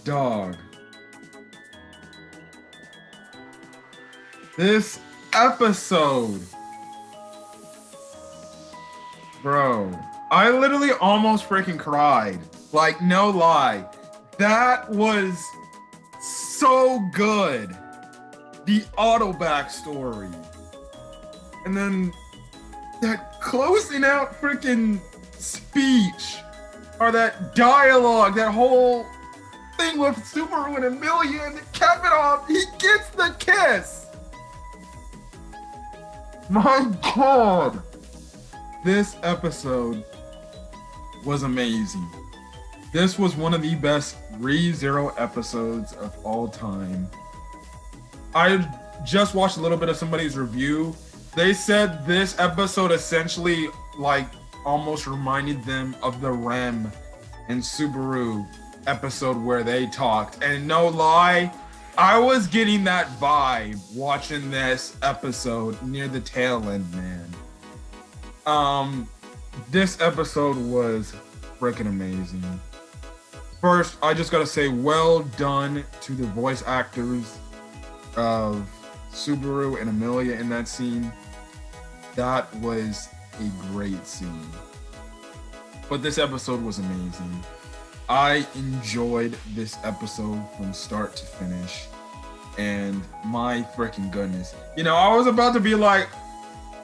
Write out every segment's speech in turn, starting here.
Dog. This episode. Bro. I literally almost freaking cried. Like, no lie. That was so good. The Otto backstory. And then that closing out freaking speech. Or that dialogue, that whole thing with Subaru and Emilia, and to cap it off, he gets the kiss. My God. This episode was amazing. This was one of the best ReZero episodes of all time. I just watched a little bit of somebody's review. They said this episode essentially like almost reminded them of the Ram and Subaru episode where they talked. And no lie, I was getting that vibe watching this episode near the tail end, man. This episode was freaking amazing. First, I just gotta say well done to the voice actors of Subaru and Emilia in that scene. That was a great scene. But this episode was amazing. I enjoyed this episode from start to finish. And my freaking goodness. You know, I was about to be like,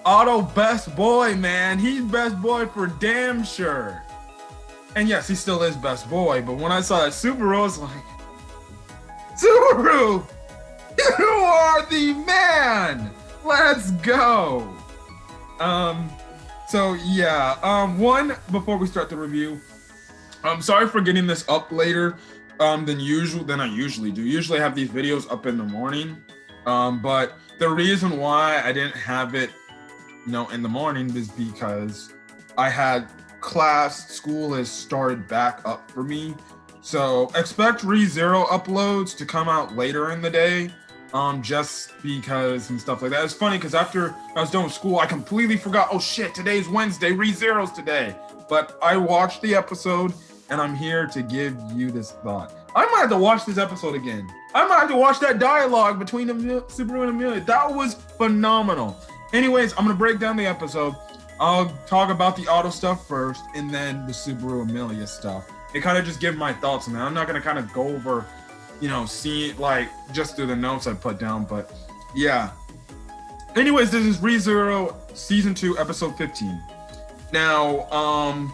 Otto best boy, man. He's best boy for damn sure. And yes, he still is best boy. But when I saw that Subaru, I was like, Subaru, you are the man. Let's go. So yeah, one, before we start the review, I'm sorry for getting this up later than I usually do. Usually I have these videos up in the morning, but the reason why I didn't have it, in the morning is because I had school has started back up for me. So expect ReZero uploads to come out later in the day. Just because and stuff like that. It's funny because after I was done with school, I completely forgot, oh shit, today's Wednesday, ReZero's today. But I watched the episode and I'm here to give you this thought. I might have to watch this episode again. I might have to watch that dialogue between Subaru and Emilia. That was phenomenal. Anyways, I'm gonna break down the episode. I'll talk about the Otto stuff first and then the Subaru Emilia stuff. And kind of just give my thoughts on that. I'm not gonna kind of go over see like just through the notes I put down, but yeah. Anyways, this is ReZero Season 2, Episode 15. Now,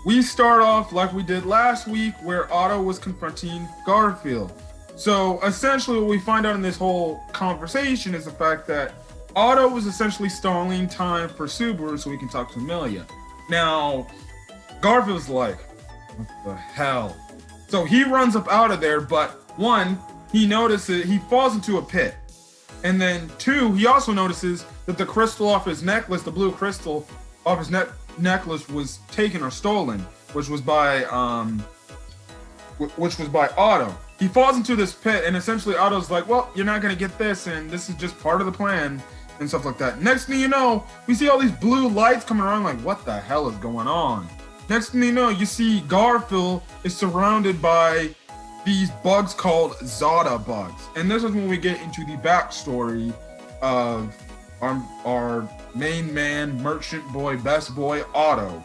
we start off like we did last week where Otto was confronting Garfield. So essentially what we find out in this whole conversation is the fact that Otto was essentially stalling time for Subaru so he can talk to Emilia. Now, Garfield's like, what the hell? So he runs up out of there, but one, he notices he falls into a pit. And then two, he also notices that the crystal off his necklace, the blue crystal off his necklace was taken or stolen, which was by Otto. He falls into this pit and essentially Otto's like, well, you're not gonna get this and this is just part of the plan and stuff like that. Next thing you know, we see all these blue lights coming around like, what the hell is going on? Next thing you know, you see Garfield is surrounded by these bugs called Morzada bugs. And this is when we get into the backstory of our main man, merchant boy, best boy, Otto.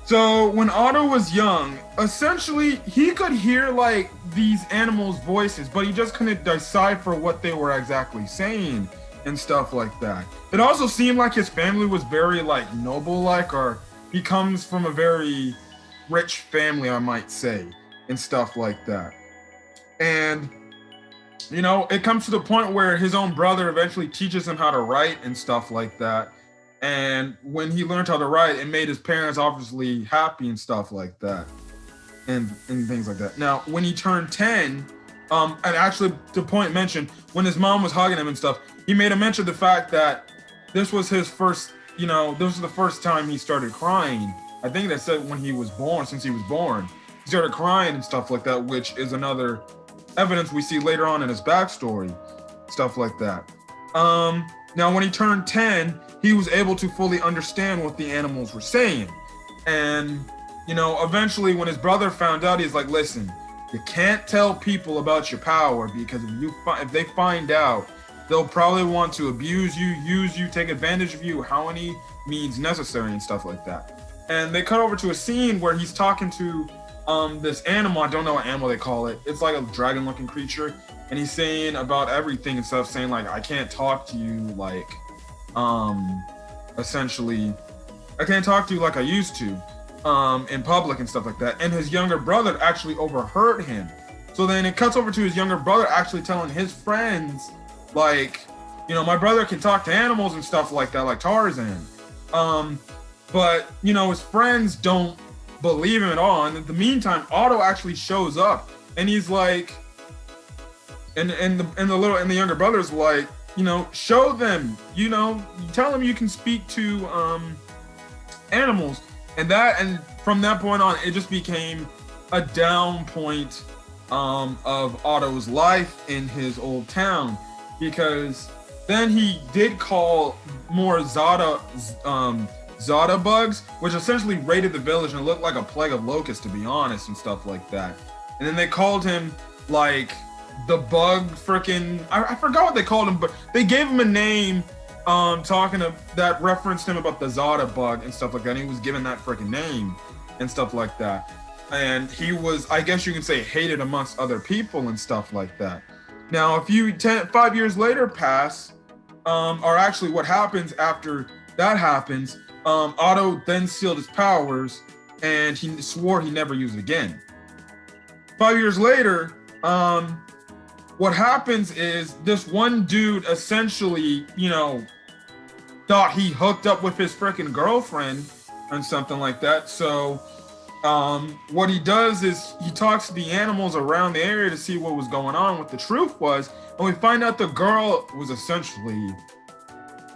So when Otto was young, essentially he could hear like these animals' voices, but he just couldn't decipher what they were exactly saying and stuff like that. It also seemed like his family was very like noble-like, or he comes from a very rich family, I might say, and stuff like that. And, it comes to the point where his own brother eventually teaches him how to write and stuff like that. And when he learned how to write, it made his parents obviously happy and stuff like that. And things like that. Now, when he turned 10, and actually the point mentioned, when his mom was hugging him and stuff, he made a mention of the fact that this was his first, this was the first time he started crying. I think they said when he was born, since he was born. He started crying and stuff like that, which is another evidence we see later on in his backstory, stuff like that. Now, when he turned 10, he was able to fully understand what the animals were saying. And, eventually when his brother found out, he's like, listen, you can't tell people about your power, because if they find out, they'll probably want to abuse you, use you, take advantage of you, how any means necessary and stuff like that. And they cut over to a scene where he's talking to this animal. I don't know what animal they call it. It's like a dragon-looking creature, and he's saying about everything and stuff, saying like, I can't talk to you like, essentially, I can't talk to you like I used to, in public and stuff like that. And his younger brother actually overheard him. So then it cuts over to his younger brother actually telling his friends, like, you know, my brother can talk to animals and stuff like that, like Tarzan. But, you know, his friends don't believe him at all. And in the meantime, Otto actually shows up, and he's like, and the younger brother's like, you know, show them, you know, tell them you can speak to animals. And from that point on, it just became a down point of Otto's life in his old town, because then he did call Morzada bugs, which essentially raided the village, and it looked like a plague of locusts, to be honest, and stuff like that. And then they called him like the bug freaking, I forgot what they called him, but they gave him a name that referenced him about the Zada bug and stuff like that. And he was given that freaking name and stuff like that. And he was, I guess you can say, hated amongst other people and stuff like that. Now, 5 years later pass, or actually what happens after that happens, Otto then sealed his powers, and he swore he never used it again. 5 years later, what happens is this one dude essentially, you know, thought he hooked up with his freaking girlfriend and something like that. So what he does is he talks to the animals around the area to see what was going on, what the truth was. And we find out the girl was essentially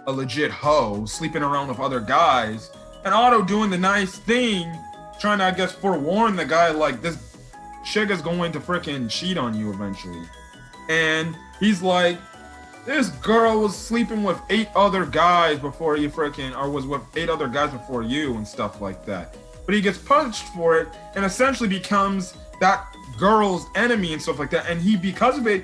a legit hoe, sleeping around with other guys. And Otto doing the nice thing, trying to, I guess, forewarn the guy, like, this chick is going to freaking cheat on you eventually. And he's like, this girl was sleeping with 8 other guys before you freaking, or was with 8 other guys before you and stuff like that. But he gets punished for it and essentially becomes that girl's enemy and stuff like that. And he, because of it,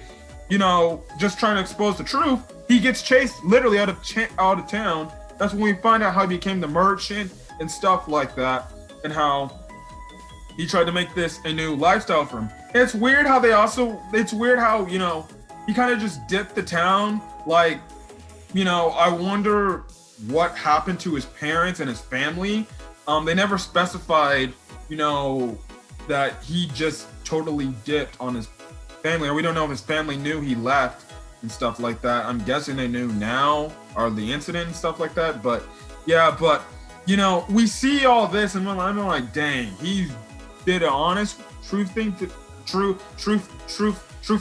you know, just trying to expose the truth, he gets chased literally out of town. That's when we find out how he became the merchant and stuff like that, and how he tried to make this a new lifestyle for him. And it's weird how you know, he kind of just dipped the town. Like, you know, I wonder what happened to his parents and his family. They never specified, you know, that he just totally dipped on his family, or we don't know if his family knew he left and stuff like that. I'm guessing they knew now, or the incident and stuff like that. But yeah, but you know, we see all this, and I'm like, dang, he did an honest, truth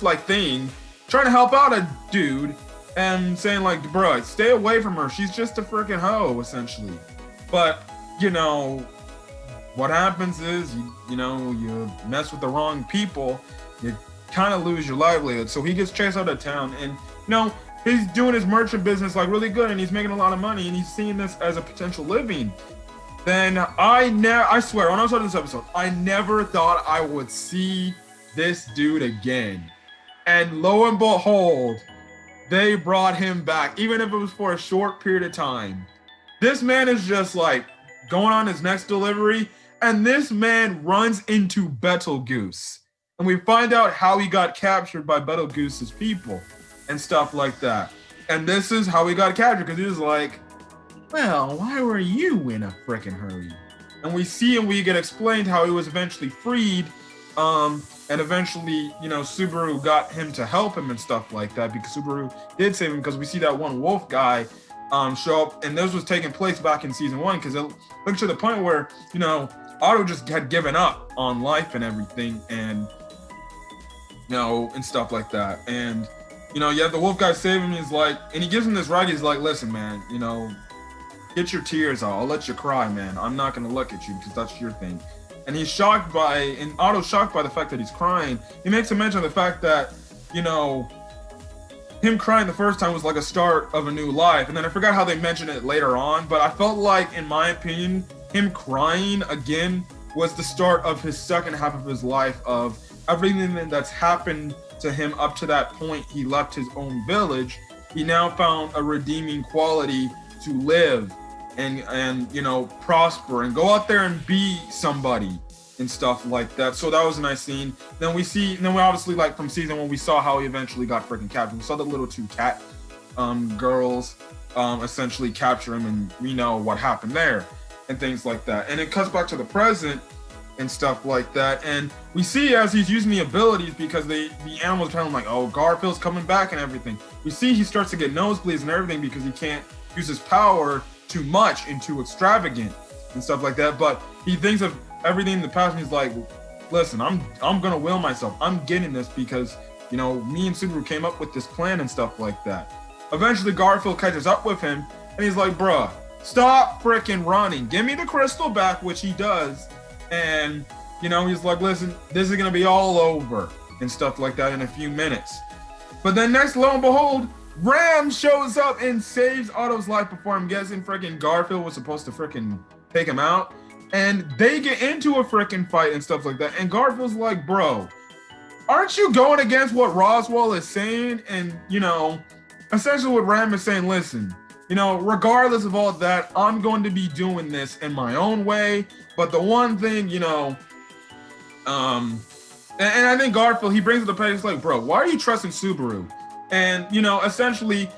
like thing, trying to help out a dude and saying like, bro, stay away from her. She's just a freaking hoe, essentially. But you know, what happens is, you know, you mess with the wrong people, you kind of lose your livelihood. So he gets chased out of town, and you know, he's doing his merchant business like really good, and he's making a lot of money, and he's seeing this as a potential living. Then I swear, when I was on this episode, I never thought I would see this dude again. And lo and behold, they brought him back, even if it was for a short period of time. This man is just like going on his next delivery, and this man runs into Betelgeuse. And we find out how he got captured by Betelgeuse's people and stuff like that. And this is how he got captured, because he was like, well, why were you in a freaking hurry? And we get explained how he was eventually freed, and eventually, you know, Subaru got him to help him and stuff like that, because Subaru did save him, because we see that one wolf guy show up, and this was taking place back in season 1, because it looked to the point where, you know, Otto just had given up on life and everything, and you know, and stuff like that. And you know, you have the wolf guy save him. He's like, and he gives him this rag. He's like, listen, man, you know, get your tears out. I'll let you cry, man. I'm not gonna look at you because that's your thing. And Otto's shocked by the fact that he's crying. He makes a mention of the fact that, you know, him crying the first time was like a start of a new life. And then I forgot how they mentioned it later on, but I felt like, in my opinion, him crying again was the start of his second half of his life, of everything that's happened to him up to that point. He left his own village. He now found a redeeming quality to live and you know, prosper and go out there and be somebody and stuff like that. So that was a nice scene. Then we obviously, like from season 1, we saw how he eventually got freaking captured. We saw the little 2 cat girls essentially capture him, and we know what happened there and things like that. And it cuts back to the present and stuff like that. And we see as he's using the abilities, because the animals tell him like, oh, Garfield's coming back and everything. We see he starts to get nosebleeds and everything because he can't use his power too much and too extravagant and stuff like that. But he thinks of everything in the past, and he's like, listen, I'm gonna will myself. I'm getting this because, you know, me and Subaru came up with this plan and stuff like that. Eventually Garfield catches up with him and he's like, bruh, stop freaking running. Give me the crystal back, which he does. And, you know, he's like, listen, this is gonna be all over and stuff like that in a few minutes. But then next, lo and behold, Ram shows up and saves Otto's life before I'm guessing freaking Garfield was supposed to freaking take him out. And they get into a freaking fight and stuff like that. And Garfield's like, bro, aren't you going against what Roswell is saying? And, you know, essentially what Ram is saying, listen, you know, regardless of all that, I'm going to be doing this in my own way. But the one thing, you know, and I think Garfield, he brings it to the place like, bro, why are you trusting Subaru? And, you know, essentially,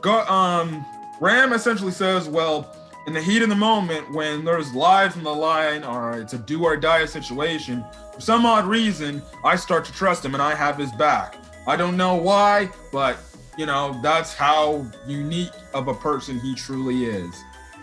Ram essentially says, well, in the heat of the moment, when there's lives on the line, or it's a do or die situation, for some odd reason, I start to trust him and I have his back. I don't know why, but, you know, that's how unique of a person he truly is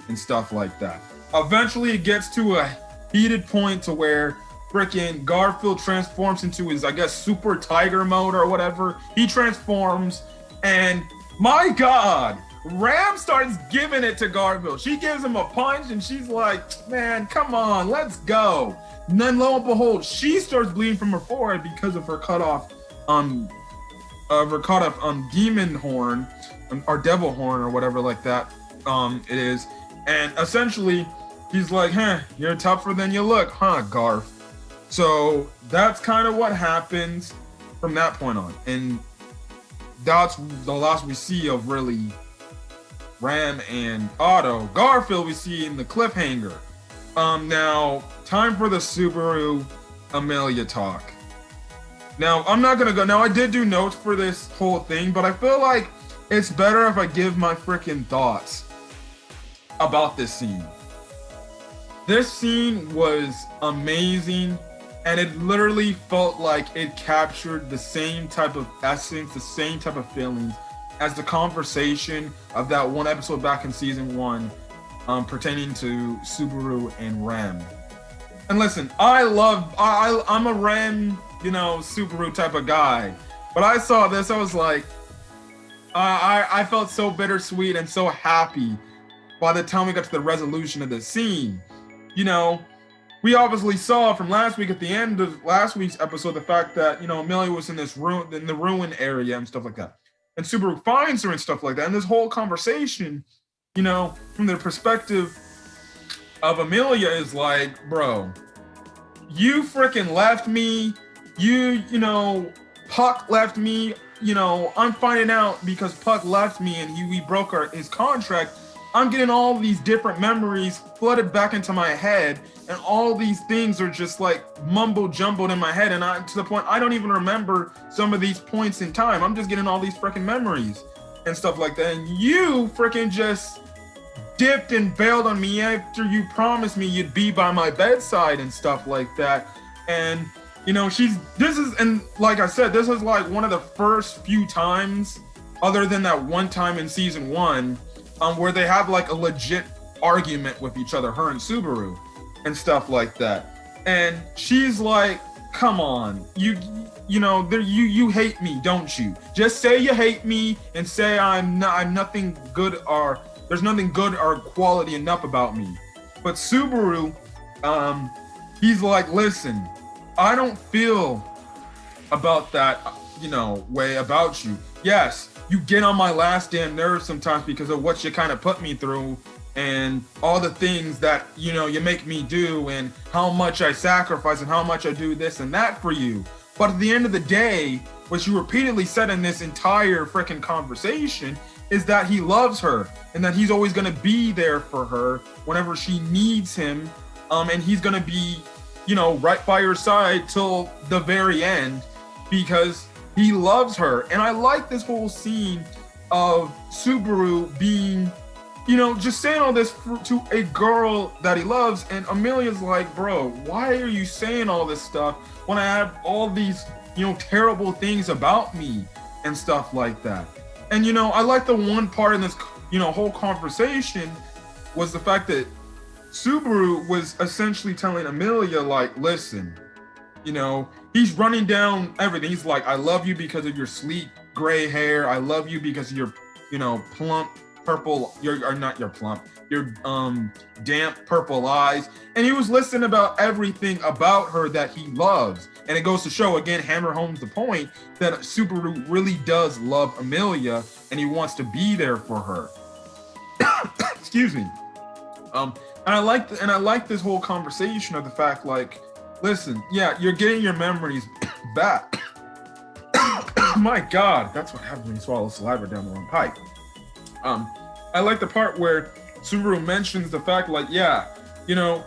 and stuff like that. Eventually, it gets to a heated point to where freaking Garfield transforms into his, I guess, super tiger mode or whatever. He transforms, and my God, Ram starts giving it to Garfield. She gives him a punch and she's like, man, come on, let's go. And then lo and behold, she starts bleeding from her forehead because of her cut off demon horn, or devil horn, or whatever like that it is. And essentially, he's like, huh, you're tougher than you look, huh, Garf? So that's kind of what happens from that point on. And that's the last we see of really Ram and Otto. Garfield we see in the cliffhanger. Now, time for the Subaru Emilia talk. Now, I'm not gonna go. Now, I did do notes for this whole thing, but I feel like it's better if I give my freaking thoughts about this scene. This scene was amazing, and it literally felt like it captured the same type of essence, the same type of feelings as the conversation of that one episode back in season 1 pertaining to Subaru and Ram. And listen, I'm a Ram, you know, Subaru type of guy, but I saw this, I was like, I felt so bittersweet and so happy by the time we got to the resolution of the scene. You know, we obviously saw from last week, at the end of last week's episode, the fact that, you know, Emilia was in this in the ruin area and stuff like that. And Subaru finds her and stuff like that. And this whole conversation, you know, from the perspective of Emilia is like, bro, you freaking left me. You know, Puck left me. You know, I'm finding out because Puck left me and we broke his contract. I'm getting all these different memories flooded back into my head, and all these things are just like mumbo jumbled in my head, and to the point I don't even remember some of these points in time. I'm just getting all these freaking memories and stuff like that, and you freaking just dipped and bailed on me after you promised me you'd be by my bedside and stuff like that. And you know, and like I said, this is like one of the first few times, other than that one time in season 1, where they have like a legit argument with each other, her and Subaru and stuff like that. And she's like, come on, you know, you hate me, don't you? Just say you hate me and say I'm nothing good, or there's nothing good or quality enough about me. But Subaru, he's like, listen, I don't feel about that, you know, way about you. Yes, you get on my last damn nerves sometimes because of what you kind of put me through and all the things that, you know, you make me do, and how much I sacrifice and how much I do this and that for you. But at the end of the day, what you repeatedly said in this entire freaking conversation is that he loves her and that he's always going to be there for her whenever she needs him. And he's going to be, you know, right by her side till the very end because he loves her. And I like this whole scene of Subaru being, you know, just saying all this to a girl that he loves. And Emilia's like, bro, why are you saying all this stuff when I have all these, you know, terrible things about me and stuff like that? And, you know, I like the one part in this, you know, whole conversation was the fact that Subaru was essentially telling Emilia, like, listen, you know, he's running down everything. He's like, I love you because of your sleek gray hair. I love you because of your, you know, plump purple, or not your plump, your damp purple eyes. And he was listening about everything about her that he loves. And it goes to show, again, hammer home the point that Subaru really does love Emilia and he wants to be there for her. Excuse me. And I like this whole conversation of the fact, like, listen, yeah, you're getting your memories back. My God, that's what happens when you swallow saliva down the wrong pipe. I like the part where Subaru mentions the fact, like, yeah, you know,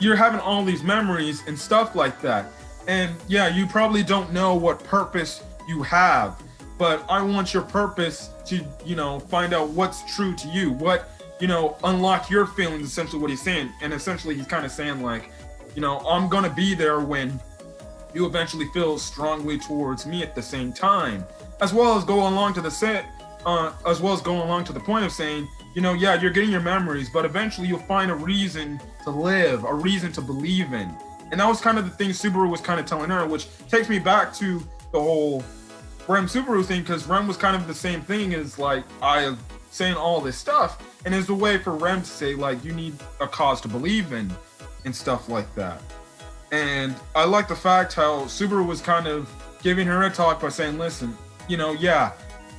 you're having all these memories and stuff like that. And yeah, you probably don't know what purpose you have, but I want your purpose to, you know, find out what's true to you, what, you know, unlock your feelings, essentially what he's saying. And essentially he's kind of saying, like, you know, I'm going to be there when you eventually feel strongly towards me at the same time, as well as go along to the point of saying, you know, yeah, you're getting your memories, but eventually you'll find a reason to live, a reason to believe in. And that was kind of the thing Subaru was kind of telling her, which takes me back to the whole Rem Subaru thing, because Rem was kind of the same thing as, like, I saying all this stuff, and it's a way for Rem to say, like, you need a cause to believe in and stuff like that. And I like the fact how Subaru was kind of giving her a talk by saying, listen, you know, yeah,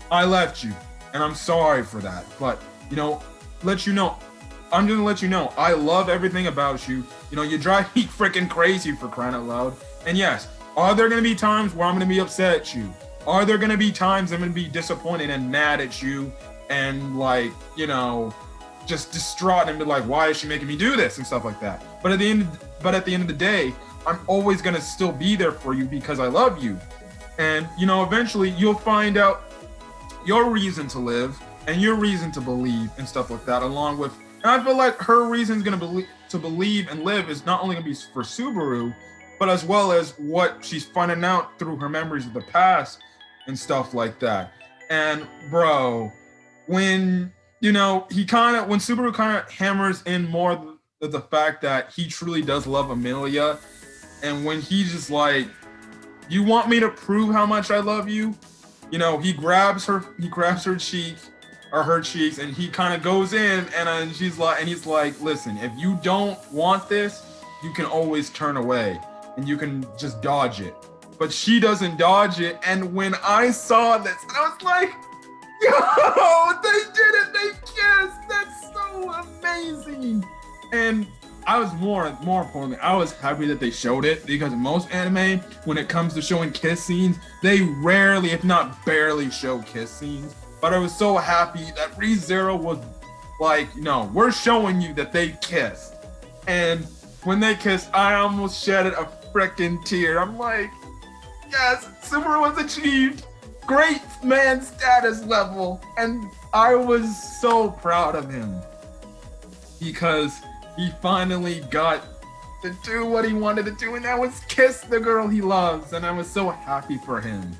I left you and I'm sorry for that, but, you know, I'm gonna let you know, I love everything about you. You know, you drive me freaking crazy, for crying out loud. And yes, are there gonna be times where I'm gonna be upset at you? Are there gonna be times I'm gonna be disappointed and mad at you and, like, you know, just distraught and be like, why is she making me do this and stuff like that? But at the end of the day, I'm always gonna still be there for you because I love you. And, you know, eventually you'll find out your reason to live and your reason to believe and stuff like that, along with, and I feel like her reason to believe and live is not only gonna be for Subaru, but as well as what she's finding out through her memories of the past and stuff like that. And bro, when, you know, when Subaru kind of hammers in more of the fact that he truly does love Emilia, and when he's just like, you want me to prove how much I love you? You know, he grabs her cheek, or her cheeks, and he kind of goes in, and he's like, listen, if you don't want this, you can always turn away and you can just dodge it. But she doesn't dodge it. And when I saw this, I was like, yo, they did it, they kissed. That's so amazing. And I was more importantly, I was happy that they showed it, because most anime, when it comes to showing kiss scenes, they rarely, if not barely, show kiss scenes. But I was so happy that ReZero was like, no, we're showing you that they kissed. And when they kissed, I almost shedded a freaking tear. I'm like, yes, Subaru was achieved great man status level. And I was so proud of him, because he finally got to do what he wanted to do, and that was kiss the girl he loves. And I was so happy for him.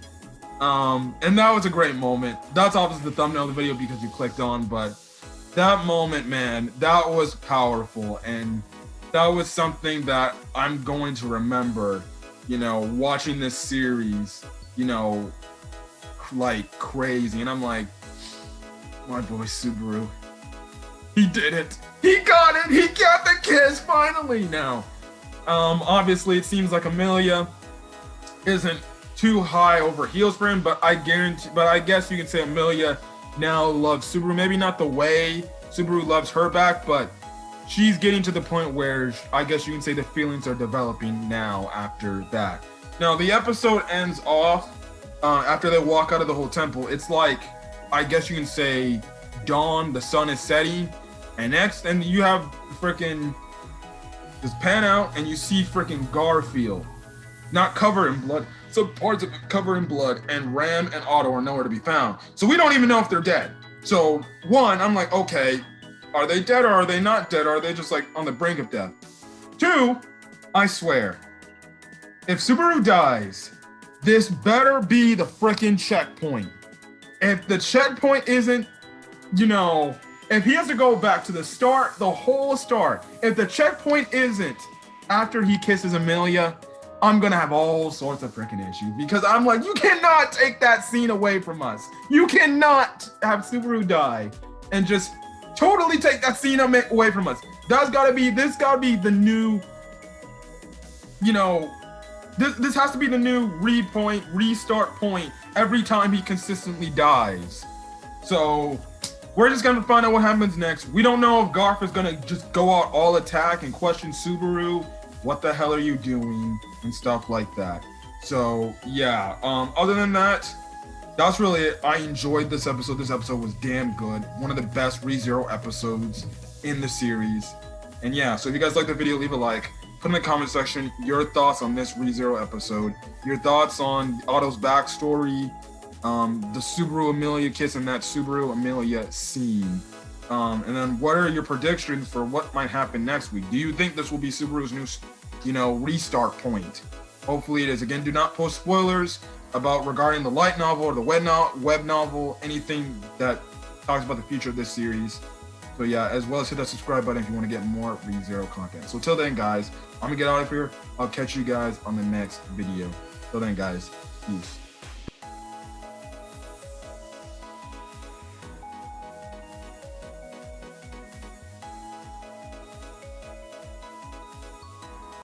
And that was a great moment. That's obviously the thumbnail of the video because you clicked on, but that moment, man, that was powerful. And that was something that I'm going to remember, you know, watching this series, you know, like crazy. And I'm like, my boy Subaru, he did it. He got it. He got the kiss finally now. Obviously it seems like Emilia isn't too high over heels for him, but I guess you can say Emilia now loves Subaru. Maybe not the way Subaru loves her back, but she's getting to the point where I guess you can say the feelings are developing now after that. Now, the episode ends off after they walk out of the whole temple. It's like, I guess you can say dawn, the sun is setting, and you have freaking just pan out and you see freaking Garfield, not covered in blood, so parts of it covered in blood, and Ram and Otto are nowhere to be found. So we don't even know if they're dead. So one, I'm like, okay, are they dead or are they not dead? Or are they just like on the brink of death? Two, I swear, if Subaru dies, this better be the freaking checkpoint. If the checkpoint isn't, if he has to go back to the start, the whole start, if the checkpoint isn't after he kisses Emilia, I'm gonna have all sorts of freaking issues, because I'm like, you cannot take that scene away from us. You cannot have Subaru die and just totally take that scene away from us. This gotta be the new, this has to be the new restart point every time he consistently dies. So we're just gonna find out what happens next. We don't know if Garf is gonna just go out all attack and question Subaru. What the hell are you doing? And stuff like that. So yeah, other than that, that's really it. I enjoyed this episode. This episode was damn good. One of the best ReZero episodes in the series. And yeah, so if you guys like the video, leave a like. Put in the comment section your thoughts on this ReZero episode. Your thoughts on Otto's backstory, the Subaru Emilia kiss, and that Subaru Emilia scene. And then what are your predictions for what might happen next week? Do you think this will be Subaru's new, restart point? Hopefully it is. Again, do not post spoilers regarding the light novel or the web novel, anything that talks about the future of this series. So yeah, as well as hit that subscribe button if you want to get more ReZero content. So till then, guys, I'm gonna get out of here. I'll catch you guys on the next video. Till then, guys, peace.